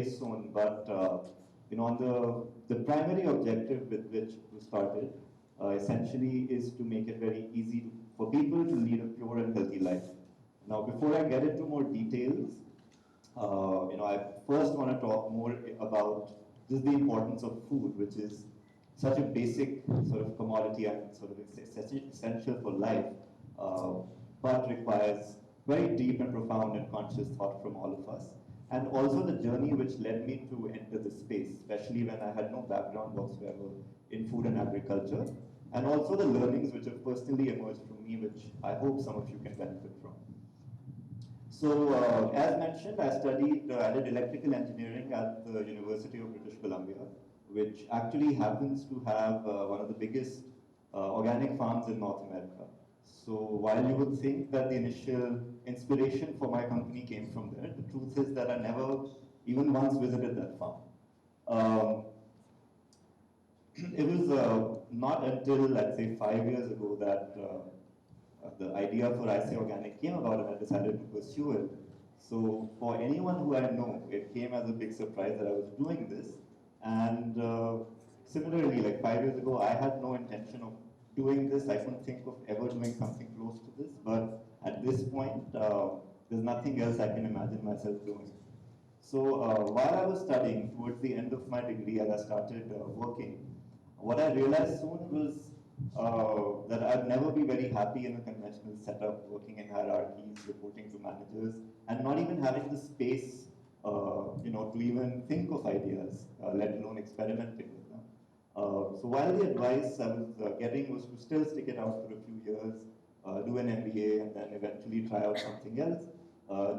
very soon, but on the primary objective with which we started essentially is to make it very easy for people to lead a pure and healthy life. Now, before I get into more details, I first want to talk more about just the importance of food, which is such a basic sort of commodity and sort of essential for life, but requires very deep and profound and conscious thought from all of us. And also the journey which led me to enter this space, especially when I had no background whatsoever in food and agriculture, and also the learnings which have personally emerged from me, which I hope some of you can benefit from. So, as mentioned, I did electrical engineering at the University of British Columbia, which actually happens to have one of the biggest organic farms in North America. So while you would think that the initial inspiration for my company came from there, the truth is that I never even once visited that farm. It was not until, let's say, 5 years ago that the idea for I Say Organic came about, and I decided to pursue it. So for anyone who I know, it came as a big surprise that I was doing this. And similarly, like 5 years ago, I had no intention of doing this. I couldn't think of ever doing something close to this. But at this point, there's nothing else I can imagine myself doing. So while I was studying, towards the end of my degree, as I started working, what I realized soon was that I'd never be very happy in a conventional setup, working in hierarchies, reporting to managers, and not even having the space, to even think of ideas, let alone experimenting with them. So while the advice I was getting was to still stick it out for a few years, do an MBA, and then eventually try out something else,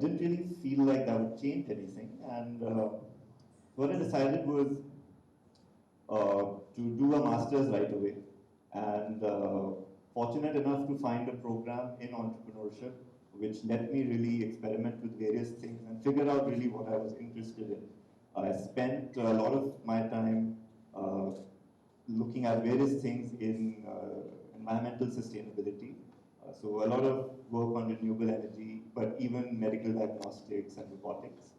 didn't really feel like that would change anything. And what I decided was to do a master's right away. And fortunate enough to find a program in entrepreneurship which let me really experiment with various things and figure out really what I was interested in. I spent a lot of my time looking at various things in environmental sustainability. So a lot of work on renewable energy, but even medical diagnostics and robotics.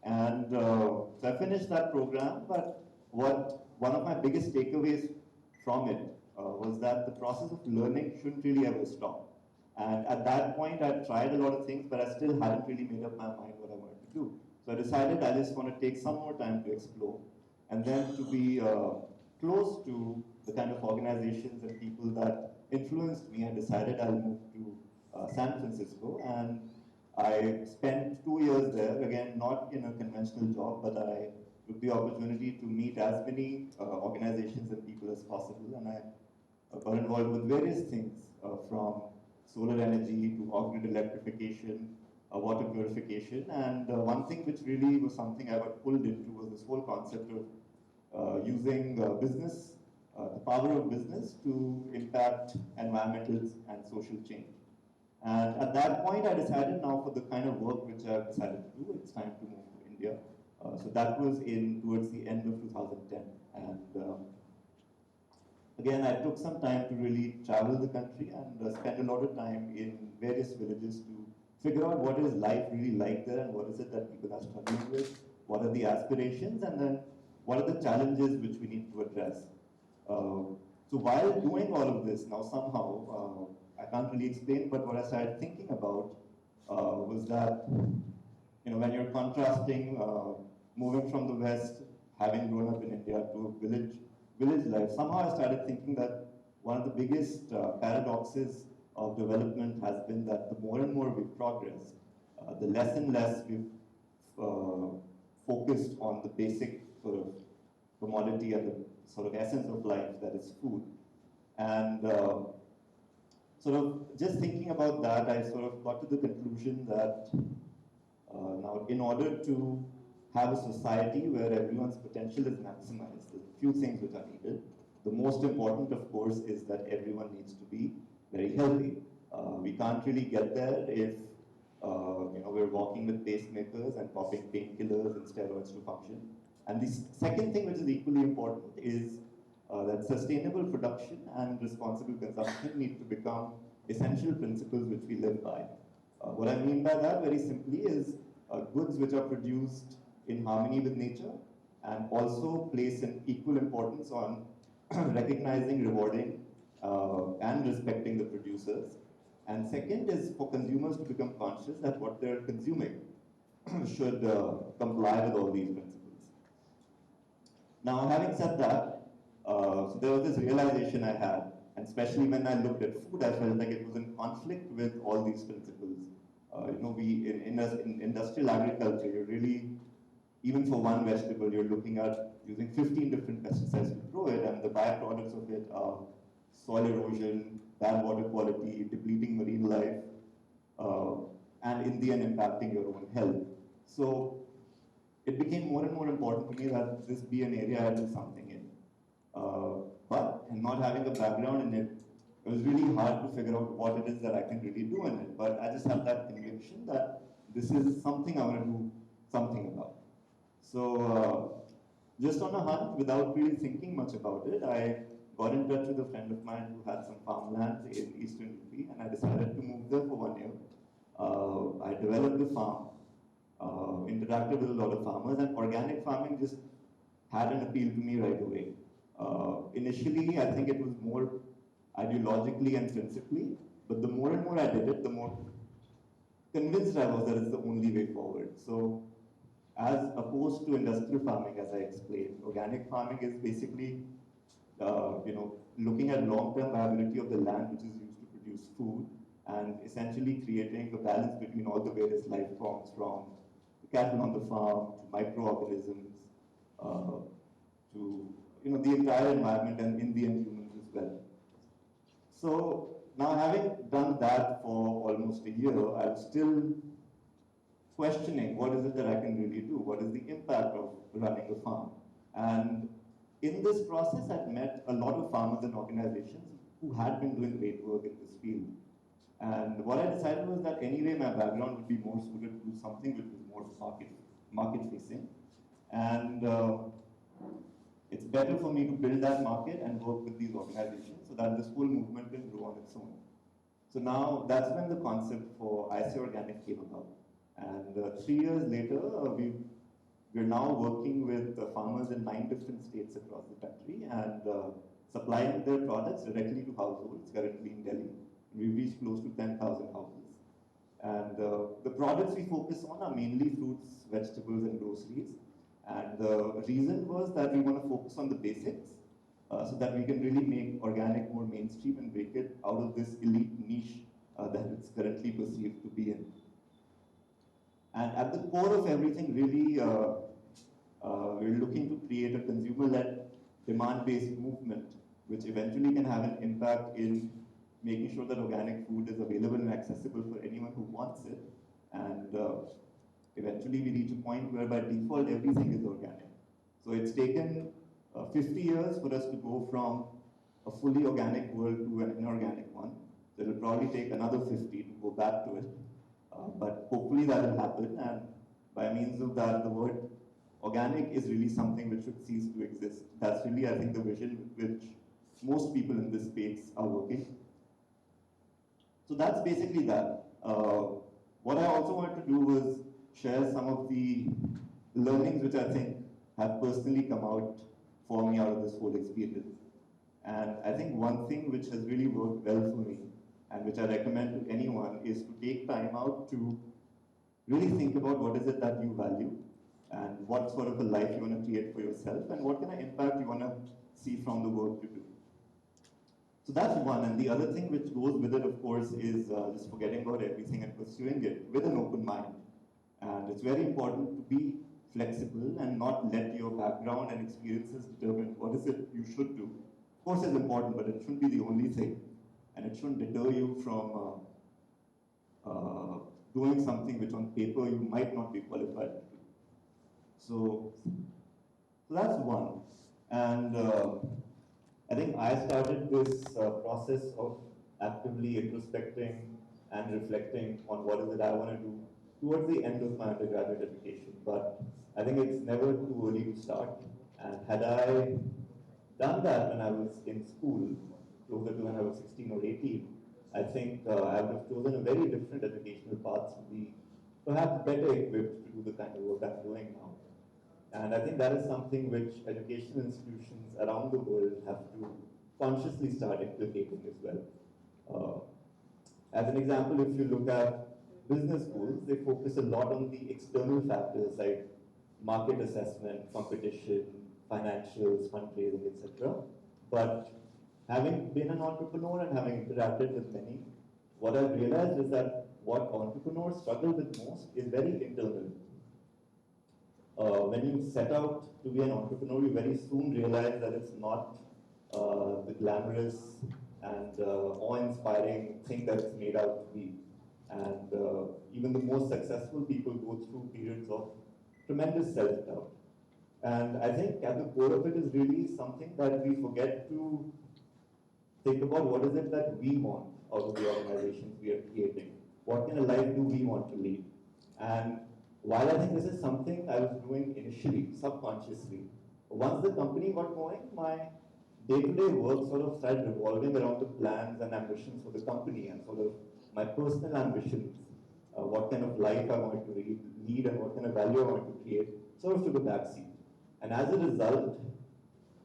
And so I finished that program, but one of my biggest takeaways from it was that the process of learning shouldn't really ever stop. And at that point, I tried a lot of things, but I still hadn't really made up my mind what I wanted to do. So I decided I just want to take some more time to explore, and then to be close to the kind of organizations and people that influenced me. I decided I'll move to San Francisco, and I spent 2 years there, again, not in a conventional job, but I took the opportunity to meet as many organizations and people as possible, and I got involved with various things from solar energy to off-grid electrification, water purification, and one thing which really was something I got pulled into was this whole concept of using business, the power of business to impact environmental and social change. And at that point, I decided now for the kind of work which I've decided to do, it's time to move to India. So that was towards the end of 2010. And again, I took some time to really travel the country and spend a lot of time in various villages to figure out what is life really like there and what is it that people are struggling with, what are the aspirations, and then what are the challenges which we need to address. So while doing all of this, now somehow, I can't really explain, but what I started thinking about was that, when you're contrasting moving from the West, having grown up in India, to a village life, somehow I started thinking that one of the biggest paradoxes of development has been that the more and more we've progressed, the less and less we've focused on the basic sort of commodity and the sort of essence of life, that is food. And sort of just thinking about that, I sort of got to the conclusion that now in order to have a society where everyone's potential is maximized, there's a few things which are needed. The most important, of course, is that everyone needs to be very healthy. We can't really get there if we're walking with pacemakers and popping painkillers and steroids to function. And the second thing, which is equally important, is that sustainable production and responsible consumption need to become essential principles which we live by. What I mean by that, very simply, is goods which are produced in harmony with nature, and also place an equal importance on recognizing, rewarding, and respecting the producers. And second is for consumers to become conscious that what they're consuming should comply with all these principles. Now, having said that, so there was this realization I had, and especially when I looked at food, I felt like it was in conflict with all these principles. In industrial agriculture, you're really, even for one vegetable, you're looking at using 15 different pesticides to grow it, and the byproducts of it are soil erosion, bad water quality, depleting marine life, and in the end impacting your own health. So it became more and more important to me that this be an area I do something in. But not having a background in it, it was really hard to figure out what it is that I can really do in it. But I just have that conviction that this is something I want to do something about. So just on a hunch, without really thinking much about it, I got in touch with a friend of mine who had some farmland in eastern UP, and I decided to move there for 1 year. I developed the farm, interacted with a lot of farmers, and organic farming just had an appeal to me right away. Initially, I think it was more ideologically and principally, but the more and more I did it, the more convinced I was that it's the only way forward. So, as opposed to industrial farming, as I explained, organic farming is basically, looking at long-term viability of the land which is used to produce food, and essentially creating a balance between all the various life forms, from the cattle on the farm to microorganisms to the entire environment, and in the end humans as well. So now, having done that for almost a year, I'm still questioning what is it that I can really do? What is the impact of running a farm? And in this process, I've met a lot of farmers and organizations who had been doing great work in this field. And what I decided was that anyway, my background would be more suited to do something which was more market facing. And it's better for me to build that market and work with these organizations so that this whole movement can grow on its own. So now that's when the concept for I Say Organic came about. And 3 years later, we're now working with farmers in 9 different states across the country, and supplying their products directly to households, currently in Delhi. We've reached close to 10,000 houses. And the products we focus on are mainly fruits, vegetables, and groceries. And the reason was that we want to focus on the basics so that we can really make organic more mainstream and break it out of this elite niche that it's currently perceived to be in. And at the core of everything, really, we're looking to create a consumer-led, demand-based movement, which eventually can have an impact in making sure that organic food is available and accessible for anyone who wants it. And eventually we reach a point where by default everything is organic. So it's taken 50 years for us to go from a fully organic world to an inorganic one. So it'll probably take another 50 to go back to it. But hopefully that will happen, and by means of that, the word organic is really something which should cease to exist. That's really, I think, the vision with which most people in this space are working. So that's basically that. What I also wanted to do was share some of the learnings which I think have personally come out for me out of this whole experience. And I think one thing which has really worked well for me, and which I recommend to anyone, is to take time out to really think about what is it that you value, and what sort of a life you want to create for yourself, and what kind of impact you want to see from the work you do. So that's one, and the other thing which goes with it, of course, is just forgetting about everything and pursuing it with an open mind. And it's very important to be flexible and not let your background and experiences determine what is it you should do. Of course, it's important, but it shouldn't be the only thing. And it shouldn't deter you from doing something which on paper you might not be qualified to do. So that's one. And I think I started this process of actively introspecting and reflecting on what is it I want to do towards the end of my undergraduate education. But I think it's never too early to start. And had I done that when I was in school, closer to when I was 16 or 18, I think I would have chosen a very different educational path to be perhaps better equipped to do the kind of work I'm doing now. And I think that is something which educational institutions around the world have to consciously start implicating as well. As an example, if you look at business schools, they focus a lot on the external factors like market assessment, competition, financials, fundraising, etc. But having been an entrepreneur and having interacted with many, what I've realized is that what entrepreneurs struggle with most is very internal. When you set out to be an entrepreneur, you very soon realize that it's not the glamorous and awe-inspiring thing that it's made out to be. And even the most successful people go through periods of tremendous self-doubt. And I think at the core of it is really something that we forget to think about. What is it that we want out of the organizations we are creating? What kind of life do we want to lead? And while I think this is something I was doing initially, subconsciously, once the company got going, my day-to-day work sort of started revolving around the plans and ambitions for the company and sort of my personal ambitions, what kind of life I wanted to lead and what kind of value I wanted to create, sort of took a backseat. And as a result,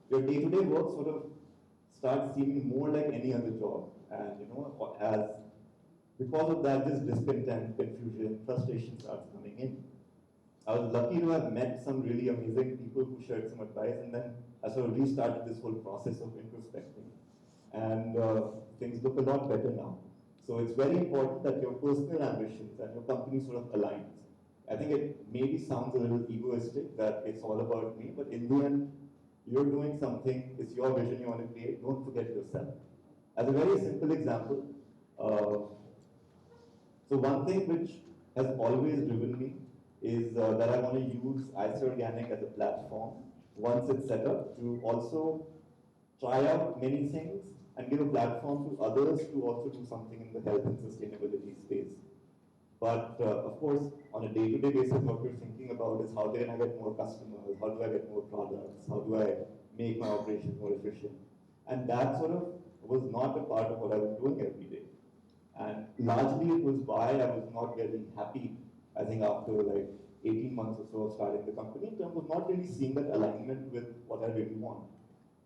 your day-to-day work sort of starts seeming more like any other job. And because of that, this discontent, confusion, frustration starts coming in. I was lucky to have met some really amazing people who shared some advice, and then I sort of restarted this whole process of introspecting. And things look a lot better now. So it's very important that your personal ambitions and your company sort of aligns. I think it maybe sounds a little egoistic that it's all about me, but in the end, you're doing something, it's your vision you want to create, don't forget yourself. As a very simple example, so one thing which has always driven me is that I want to use IC Organic as a platform, once it's set up, to also try out many things and give a platform to others to also do something in the health and sustainability space. But of course, on a day-to-day basis, what we're thinking about is how can I get more customers, how do I get more products, how do I make my operations more efficient. And that sort of was not a part of what I was doing every day. And largely it was why I was not very happy, I think after like 18 months or so of starting the company, in terms of not really seeing that alignment with what I really want.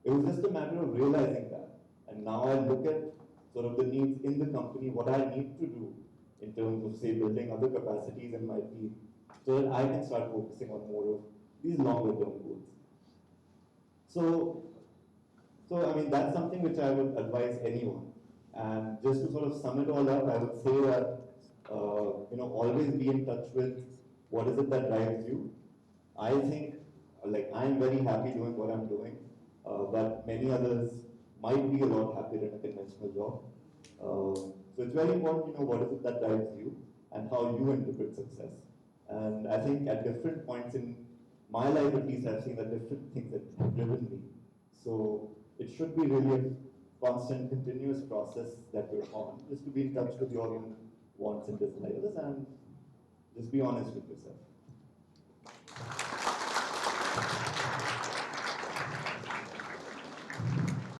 It was just a matter of realizing that. And now I look at sort of the needs in the company, what I need to do in terms of, say, building other capacities in my team, so that I can start focusing on more of these longer term goals. So I mean, that's something which I would advise anyone. And just to sort of sum it all up, I would say that, always be in touch with what is it that drives you. I think, like, I'm very happy doing what I'm doing, but many others might be a lot happier in a conventional job. So it's very important to know what is it that drives you and how you interpret success. And I think at different points in my life, at least, I've seen that different things that have driven me. So it should be really a constant, continuous process that you're on, just to be in touch with your own wants and desires and just be honest with yourself.